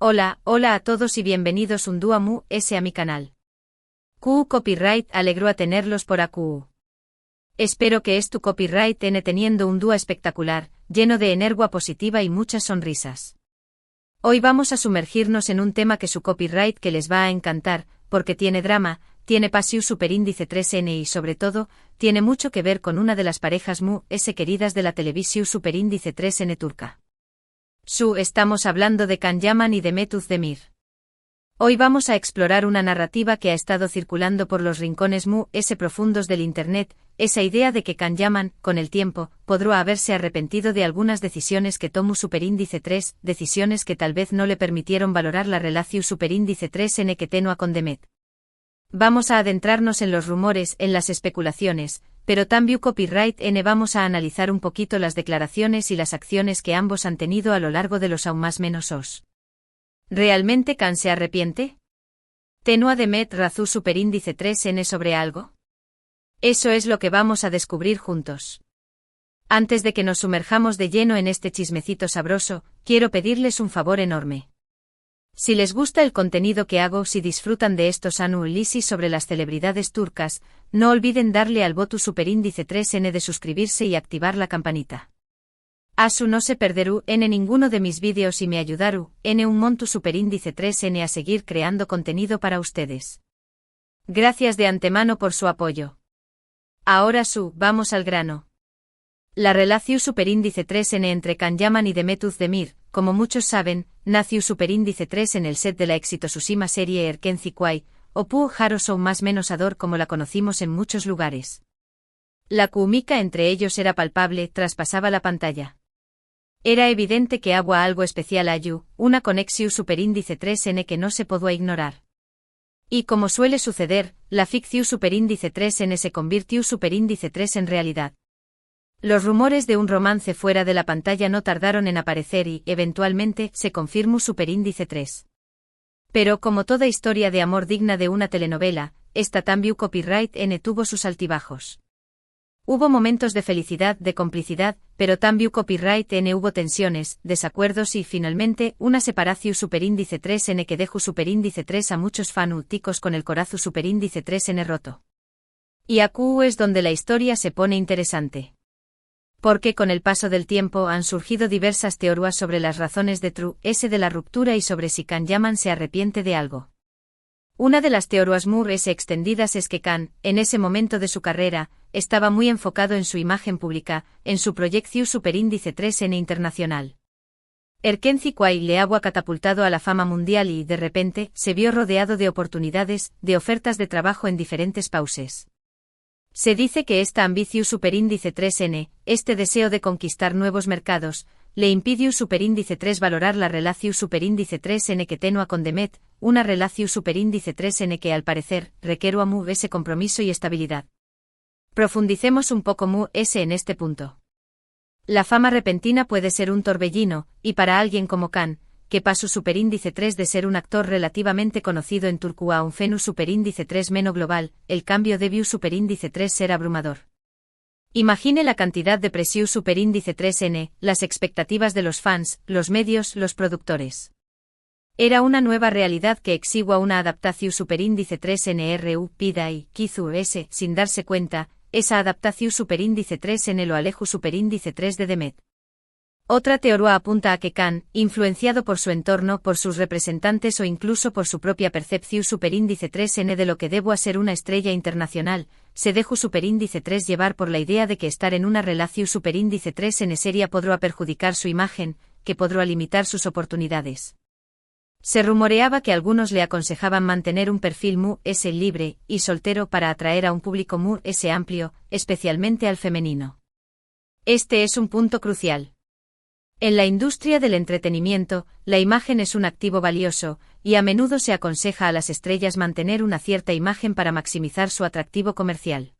Hola a todos y bienvenidos un día más a mi canal. QU Copyright alegro a tenerlos por aquí. Espero que tu copyright teniendo un día espectacular, lleno de energía positiva y muchas sonrisas. Hoy vamos a sumergirnos en un tema que su copyright que les va a encantar, porque tiene drama, tiene pasión superíndice 3N y sobre todo, tiene mucho que ver con una de las parejas queridas de la televisión superíndice 3N turca. Estamos hablando de Can Yaman y Demet Özdemir. Hoy vamos a explorar una narrativa que ha estado circulando por los rincones profundos del Internet, esa idea de que Can Yaman, con el tiempo, podrá haberse arrepentido de algunas decisiones que tomó superíndice 3, decisiones que tal vez no le permitieron valorar la relación superíndice 3N que tenía con Demet. Vamos a adentrarnos en los rumores, en las especulaciones, pero también copyright vamos a analizar un poquito las declaraciones y las acciones que ambos han tenido a lo largo de los aún más menos os. ¿Realmente Can se arrepiente? ¿Tenua Demet razón superíndice 3N sobre algo? Eso es lo que vamos a descubrir juntos. Antes de que nos sumerjamos de lleno en este chismecito sabroso, quiero pedirles un favor enorme. Si les gusta el contenido que hago, si disfrutan de estos análisis sobre las celebridades turcas, no olviden darle al botón superíndice 3N de suscribirse y activar la campanita. Asu no se perderú en ninguno de mis vídeos y me ayudarú en un monto superíndice 3N a seguir creando contenido para ustedes. Gracias de antemano por su apoyo. Ahora vamos al grano. La relación superíndice 3N entre Can Yaman y Demet Özdemir, como muchos saben, nació superíndice 3 en el set de la exitosísima serie Erkenci Kuay, o Puh Haroso más menos ador como la conocimos en muchos lugares. La química entre ellos era palpable, traspasaba la pantalla. Era evidente que había algo especial allí, una conexión superíndice 3N que no se podía ignorar. Y como suele suceder, la ficción superíndice 3N se convirtió superíndice 3 en realidad. Los rumores de un romance fuera de la pantalla no tardaron en aparecer y, eventualmente, se confirmó superíndice 3. Pero como toda historia de amor digna de una telenovela, esta también copyright tuvo sus altibajos. Hubo momentos de felicidad, de complicidad, pero también copyright hubo tensiones, desacuerdos y, finalmente, una separación superíndice 3N que dejó superíndice 3 a muchos fanáticos con el corazón superíndice 3N roto. Y aquí es donde la historia se pone interesante. Porque con el paso del tiempo han surgido diversas teorías sobre las razones de la ruptura y sobre si Can Yaman se arrepiente de algo. Una de las teorías más extendidas es que Can, en ese momento de su carrera, estaba muy enfocado en su imagen pública, en su proyección superíndice 3N internacional. Erkenci Kuay le había catapultado a la fama mundial y, de repente, se vio rodeado de oportunidades, de ofertas de trabajo en diferentes países. Se dice que esta ambición superíndice 3N, este deseo de conquistar nuevos mercados, le impidió superíndice 3 valorar la relación superíndice 3N que tenía con Demet, una relación superíndice 3N que al parecer requiere ese compromiso y estabilidad. Profundicemos un poco en este punto. La fama repentina puede ser un torbellino, y para alguien como Can, que pasó superíndice 3 de ser un actor relativamente conocido en Turku a un fenus superíndice 3 menos global, el cambio de view superíndice 3 ser abrumador. Imagine la cantidad de presión superíndice 3N, las expectativas de los fans, los medios, los productores. Era una nueva realidad que exigua una adaptación superíndice 3N pida y quizu sin darse cuenta, esa adaptación superíndice 3N lo alejo superíndice 3 de Demet. Otra teoría apunta a que Can, influenciado por su entorno, por sus representantes o incluso por su propia percepción superíndice 3N de lo que debo a ser una estrella internacional, se dejó superíndice 3 llevar por la idea de que estar en una relación superíndice 3N seria podrá perjudicar su imagen, que podrá limitar sus oportunidades. Se rumoreaba que algunos le aconsejaban mantener un perfil libre y soltero para atraer a un público amplio, especialmente al femenino. Este es un punto crucial. En la industria del entretenimiento, la imagen es un activo valioso, y a menudo se aconseja a las estrellas mantener una cierta imagen para maximizar su atractivo comercial.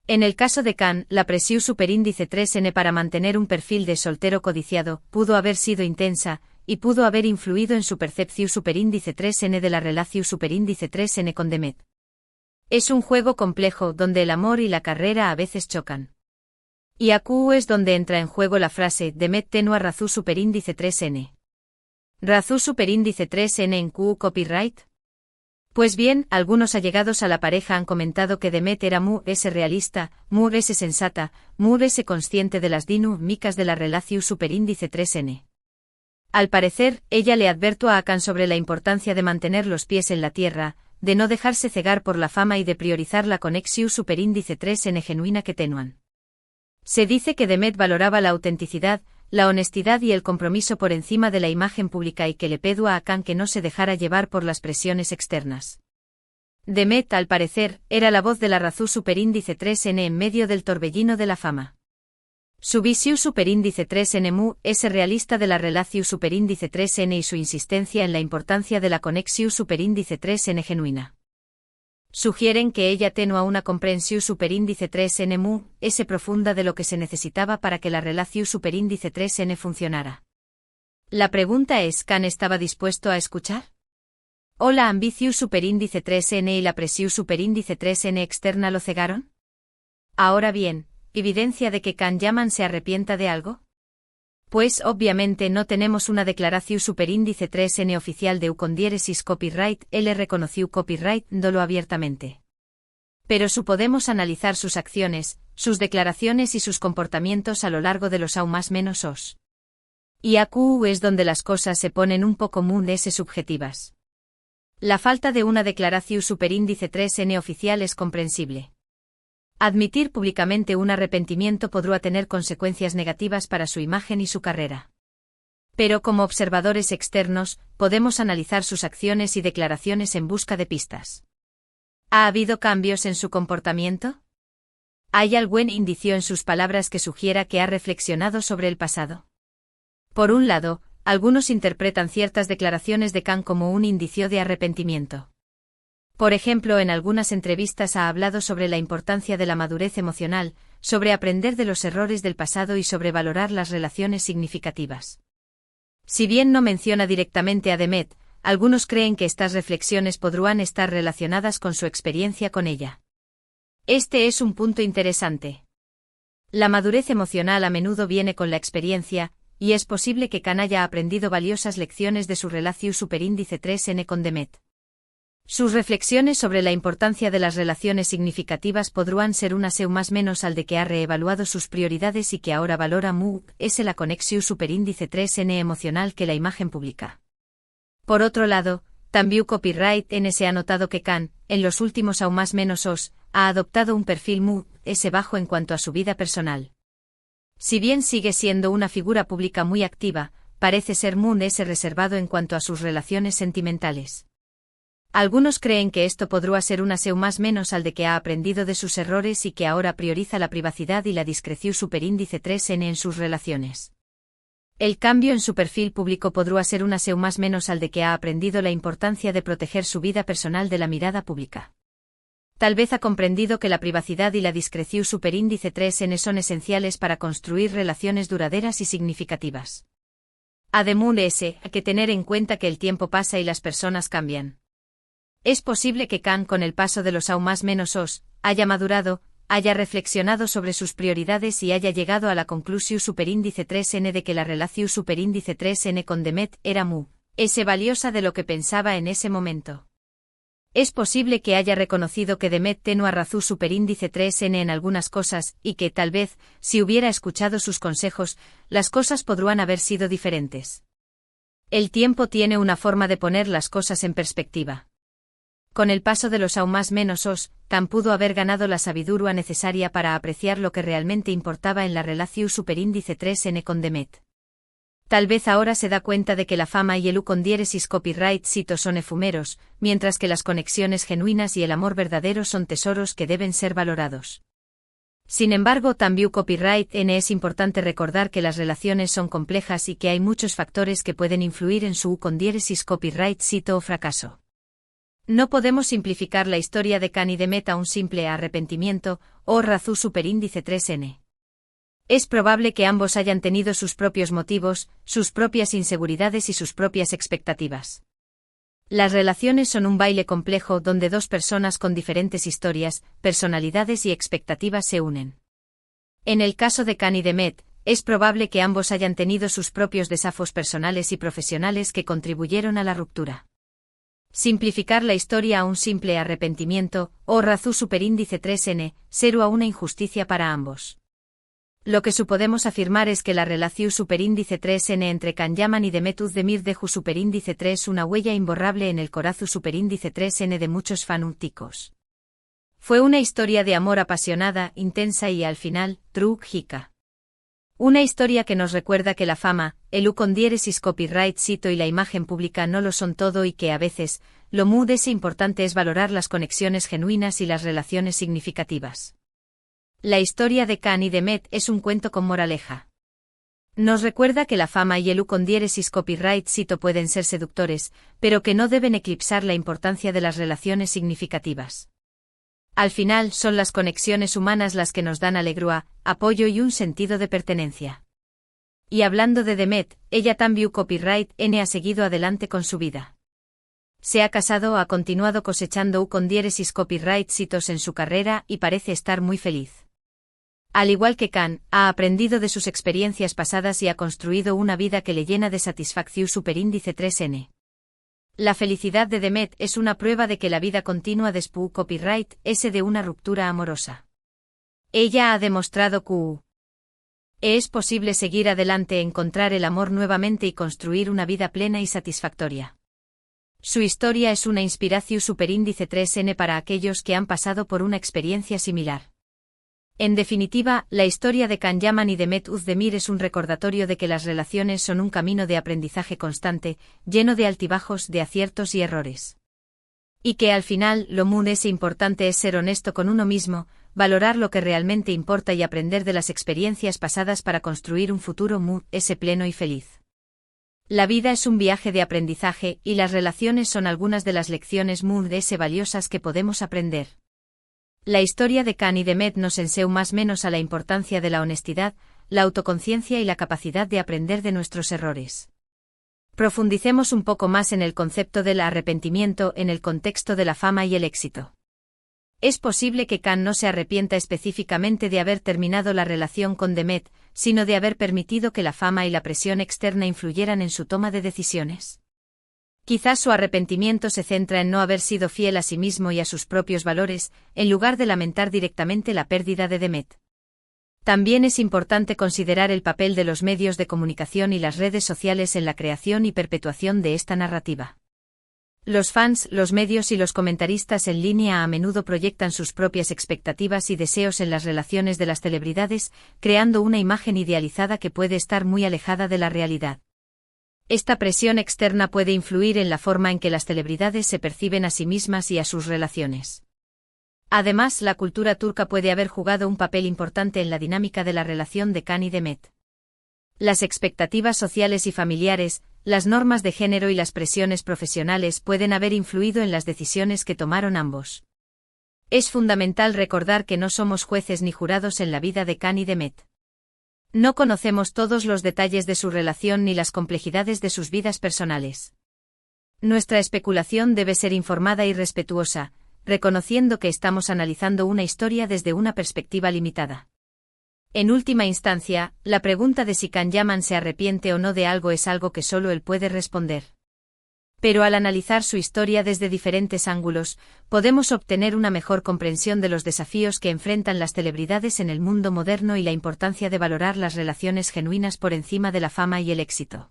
En el caso de Can, la presión superíndice 3N para mantener un perfil de soltero codiciado pudo haber sido intensa, y pudo haber influido en su percepción superíndice 3N de la relación superíndice 3N con Demet. Es un juego complejo donde el amor y la carrera a veces chocan. Y aquí es donde entra en juego la frase Demet tenua razón superíndice 3N. Razú superíndice 3N en Q copyright. Pues bien, algunos allegados a la pareja han comentado que Demet era realista, sensata, consciente de las dinámicas de la relación superíndice 3N. Al parecer, ella le advirtió a Khan sobre la importancia de mantener los pies en la tierra, de no dejarse cegar por la fama y de priorizar la conexión superíndice 3N genuina que tenían. Se dice que Demet valoraba la autenticidad, la honestidad y el compromiso por encima de la imagen pública y que le pedía a Khan que no se dejara llevar por las presiones externas. Demet, al parecer, era la voz de la razón superíndice 3N en medio del torbellino de la fama. Su visión superíndice 3N es realista de la relación superíndice 3N y su insistencia en la importancia de la conexión superíndice 3N genuina. Sugieren que ella tenía una comprensión superíndice 3N profunda de lo que se necesitaba para que la relación superíndice 3N funcionara. La pregunta es, ¿Khan estaba dispuesto a escuchar? ¿O la ambición superíndice 3N y la presión superíndice 3N externa lo cegaron? Ahora bien, ¿evidencia de que Khan Yaman se arrepienta de algo? Pues obviamente no tenemos una declaración superíndice 3N oficial de ucondiéresis copyright, él reconoció copyright dolo abiertamente. Pero podemos analizar sus acciones, sus declaraciones y sus comportamientos a lo largo de los aún más menos os. Y AQ es donde las cosas se ponen un poco subjetivas. La falta de una declaración superíndice 3N oficial es comprensible. Admitir públicamente un arrepentimiento podría tener consecuencias negativas para su imagen y su carrera. Pero como observadores externos, podemos analizar sus acciones y declaraciones en busca de pistas. ¿Ha habido cambios en su comportamiento? ¿Hay algún indicio en sus palabras que sugiera que ha reflexionado sobre el pasado? Por un lado, algunos interpretan ciertas declaraciones de Khan como un indicio de arrepentimiento. Por ejemplo, en algunas entrevistas ha hablado sobre la importancia de la madurez emocional, sobre aprender de los errores del pasado y sobre valorar las relaciones significativas. Si bien no menciona directamente a Demet, algunos creen que estas reflexiones podrían estar relacionadas con su experiencia con ella. Este es un punto interesante. La madurez emocional a menudo viene con la experiencia, y es posible que Khan haya aprendido valiosas lecciones de su relación superíndice 3N con Demet. Sus reflexiones sobre la importancia de las relaciones significativas podrían ser una más menos al de que ha reevaluado sus prioridades y que ahora valora la conexión superíndice 3N emocional que la imagen pública. Por otro lado, también copyright N se ha notado que Khan, en los últimos aún más menos os, ha adoptado un perfil bajo en cuanto a su vida personal. Si bien sigue siendo una figura pública muy activa, parece ser reservado en cuanto a sus relaciones sentimentales. Algunos creen que esto podría ser una más menos al de que ha aprendido de sus errores y que ahora prioriza la privacidad y la discreción superíndice 3N en sus relaciones. El cambio en su perfil público podría ser una más menos al de que ha aprendido la importancia de proteger su vida personal de la mirada pública. Tal vez ha comprendido que la privacidad y la discreción superíndice 3N son esenciales para construir relaciones duraderas y significativas. Además hay que tener en cuenta que el tiempo pasa y las personas cambian. Es posible que Khan, con el paso de los aún más menos os, haya madurado, haya reflexionado sobre sus prioridades y haya llegado a la conclusión superíndice 3N de que la relación superíndice 3N con Demet era valiosa de lo que pensaba en ese momento. Es posible que haya reconocido que Demet tenía razón superíndice 3N en algunas cosas, y que, tal vez, si hubiera escuchado sus consejos, las cosas podrían haber sido diferentes. El tiempo tiene una forma de poner las cosas en perspectiva. Con el paso de los aún más menos os, Khan pudo haber ganado la sabiduría necesaria para apreciar lo que realmente importaba en la relación superíndice 3N con Demet. Tal vez ahora se da cuenta de que la fama y el ucondiéresis copyright son efímeros, mientras que las conexiones genuinas y el amor verdadero son tesoros que deben ser valorados. Sin embargo, también copyright N es importante recordar que las relaciones son complejas y que hay muchos factores que pueden influir en su ucondiéresis copyright o fracaso. No podemos simplificar la historia de Khan y Demet a un simple arrepentimiento, o razón superíndice 3N. Es probable que ambos hayan tenido sus propios motivos, sus propias inseguridades y sus propias expectativas. Las relaciones son un baile complejo donde dos personas con diferentes historias, personalidades y expectativas se unen. En el caso de Khan y Demet, es probable que ambos hayan tenido sus propios desafíos personales y profesionales que contribuyeron a la ruptura. Simplificar la historia a un simple arrepentimiento, o razón superíndice 3n, será una injusticia para ambos. Lo que podemos afirmar es que la relación superíndice 3n entre Can Yaman y Demet Özdemir dejó superíndice 3 una huella imborrable en el corazón superíndice 3n de muchos fanáticos. Fue una historia de amor apasionada, intensa y, al final, trágica. Una historia que nos recuerda que la fama, el con diéresis copyright cito y la imagen pública no lo son todo y que a veces, lo muy importante es valorar las conexiones genuinas y las relaciones significativas. La historia de Can y Demet es un cuento con moraleja. Nos recuerda que la fama y el con diéresis copyright cito pueden ser seductores, pero que no deben eclipsar la importancia de las relaciones significativas. Al final son las conexiones humanas las que nos dan alegría, apoyo y un sentido de pertenencia. Y hablando de Demet, ella también copyright N ha seguido adelante con su vida. Se ha casado, ha continuado cosechando con diéresis copyright citos en su carrera y parece estar muy feliz. Al igual que Can, ha aprendido de sus experiencias pasadas y ha construido una vida que le llena de satisfacción superíndice 3n. La felicidad de Demet es una prueba de que la vida continúa después copyright S de una ruptura amorosa. Ella ha demostrado que es posible seguir adelante, encontrar el amor nuevamente y construir una vida plena y satisfactoria. Su historia es una inspiración superíndice 3n para aquellos que han pasado por una experiencia similar. En definitiva, la historia de Can Yaman y Demet Özdemir es un recordatorio de que las relaciones son un camino de aprendizaje constante, lleno de altibajos, de aciertos y errores. Y que al final, lo muy importante es ser honesto con uno mismo, valorar lo que realmente importa y aprender de las experiencias pasadas para construir un futuro muy pleno y feliz. La vida es un viaje de aprendizaje y las relaciones son algunas de las lecciones muy valiosas que podemos aprender. La historia de Can y Demet nos enseña más o menos a la importancia de la honestidad, la autoconciencia y la capacidad de aprender de nuestros errores. Profundicemos un poco más en el concepto del arrepentimiento en el contexto de la fama y el éxito. Es posible que Can no se arrepienta específicamente de haber terminado la relación con Demet, sino de haber permitido que la fama y la presión externa influyeran en su toma de decisiones. Quizás su arrepentimiento se centra en no haber sido fiel a sí mismo y a sus propios valores, en lugar de lamentar directamente la pérdida de Demet. También es importante considerar el papel de los medios de comunicación y las redes sociales en la creación y perpetuación de esta narrativa. Los fans, los medios y los comentaristas en línea a menudo proyectan sus propias expectativas y deseos en las relaciones de las celebridades, creando una imagen idealizada que puede estar muy alejada de la realidad. Esta presión externa puede influir en la forma en que las celebridades se perciben a sí mismas y a sus relaciones. Además, la cultura turca puede haber jugado un papel importante en la dinámica de la relación de Can y Demet. Las expectativas sociales y familiares, las normas de género y las presiones profesionales pueden haber influido en las decisiones que tomaron ambos. Es fundamental recordar que no somos jueces ni jurados en la vida de Can y Demet. No conocemos todos los detalles de su relación ni las complejidades de sus vidas personales. Nuestra especulación debe ser informada y respetuosa, reconociendo que estamos analizando una historia desde una perspectiva limitada. En última instancia, la pregunta de si Can Yaman se arrepiente o no de algo es algo que solo él puede responder. Pero al analizar su historia desde diferentes ángulos, podemos obtener una mejor comprensión de los desafíos que enfrentan las celebridades en el mundo moderno y la importancia de valorar las relaciones genuinas por encima de la fama y el éxito.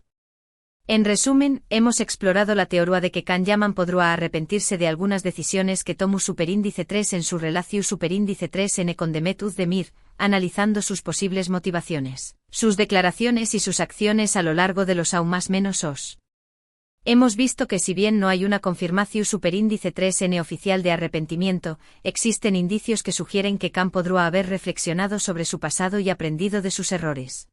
En resumen, hemos explorado la teoría de que Can Yaman podrá arrepentirse de algunas decisiones que tomó superíndice 3 en su relación superíndice 3n con Demet Özdemir, analizando sus posibles motivaciones, sus declaraciones y sus acciones a lo largo de los aún más menos os. Hemos visto que si bien no hay una confirmación superíndice 3n oficial de arrepentimiento, existen indicios que sugieren que Can podrá haber reflexionado sobre su pasado y aprendido de sus errores.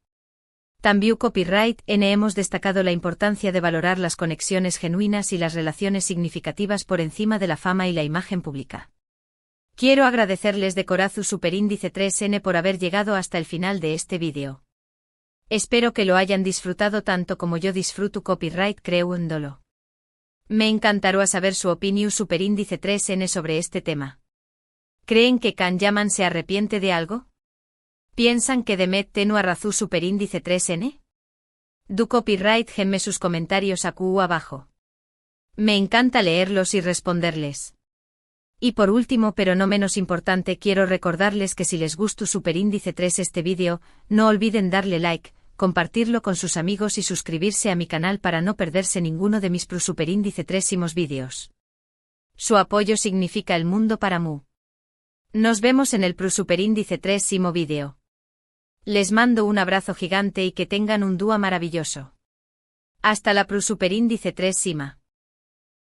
También copyright N hemos destacado la importancia de valorar las conexiones genuinas y las relaciones significativas por encima de la fama y la imagen pública. Quiero agradecerles de corazón superíndice 3n por haber llegado hasta el final de este vídeo. Espero que lo hayan disfrutado tanto como yo disfruto copyright creándolo. Me encantará saber su opinión superíndice 3n sobre este tema. ¿Creen que Can Yaman se arrepiente de algo? ¿Piensan que Demet tenu a razú superíndice 3n? Du copyright gemme sus comentarios a QU abajo. Me encanta leerlos y responderles. Y por último pero no menos importante quiero recordarles que si les gustó superíndice 3 este vídeo, no olviden darle like, compartirlo con sus amigos y suscribirse a mi canal para no perderse ninguno de mis superíndice 3 vídeos. Su apoyo significa el mundo para Mu. Nos vemos en el superíndice 3 vídeo. Les mando un abrazo gigante y que tengan un día maravilloso. Hasta la superíndice 3.